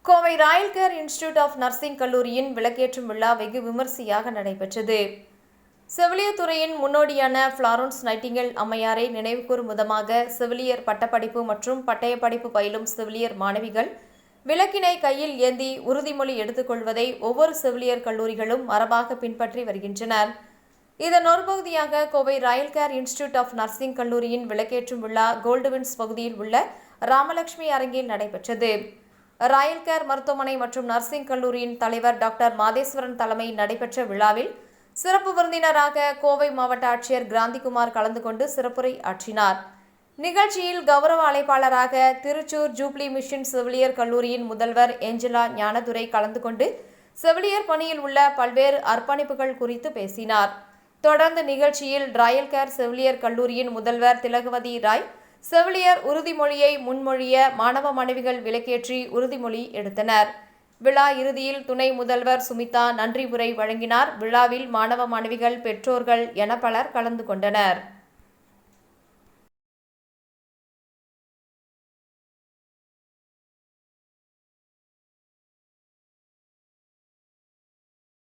Kovai royal care institute of nursing கல்லூரியின் விளக்கேற்றும் விழா வெகு விமரிசையாக நடைபெற்றது. செவிலியர் துறையின் முன்னோடியான ஃப்ளாரன்ஸ் நைட்டிங்கேல் அம்மையாரை நினைவுகூரும் விதமாக செவிலியர் பட்டப்படிப்பு மற்றும் பட்டயப்படிப்பு பயிலும் செவிலியர் மாணவிகள் விளக்கினை கையில் ஏந்தி உறுதிமொழி எடுத்துக்கொள்வதை ஒவ்வொரு செவிலியர் கல்லூரிகளும் மரபாக பின்பற்றி வருகின்றனர். இதன் ஒரு பகுதியாக Kovai royal care institute of nursing கல்லூரியின் விளக்கேற்றும் விழா கோல்டுவின்ஸ் பகுதியில் உள்ள ராமலட்சுமி அரங்கில் நடைபெற்றது. ராயல் கேர் மருத்துவமனை மற்றும் நர்சிங் கல்லூரியின் தலைவர் டாக்டர் மாதேஸ்வரன் தலைமையில் நடைபெற்ற விழாவில் சிறப்பு விருந்தினராக கோவை மாவட்ட ஆட்சியர் கிராந்திகுமார் கலந்து கொண்டு சிறப்புரை ஆற்றினார். நிகழ்ச்சியில் கௌரவ அழைப்பாளராக திருச்சூர் ஜூப்ளி மிஷன் செவிலியர் கல்லூரியின் முதல்வர் ஏஞ்சலா ஞானதுரை கலந்து கொண்டு செவிலியர் பணியில் உள்ள பல்வேறு அர்ப்பணிப்புகள் குறித்து பேசினார். தொடர்ந்து நிகழ்ச்சியில் ராயல் கேர் செவிலியர் கல்லூரியின் முதல்வர் திலகவதி ராய் செவிலியர் உறுதிமொழியை முன்மொழிய மாணவ மாணவிகள் விளக்கேற்றி உறுதிமொழி எடுத்தனர். விழா இறுதியில் துணை முதல்வர் சுமிதா நன்றி உரை வழங்கினார். விழாவில் மாணவ மாணவிகள், பெற்றோர்கள் என பலர் கலந்து கொண்டனர்.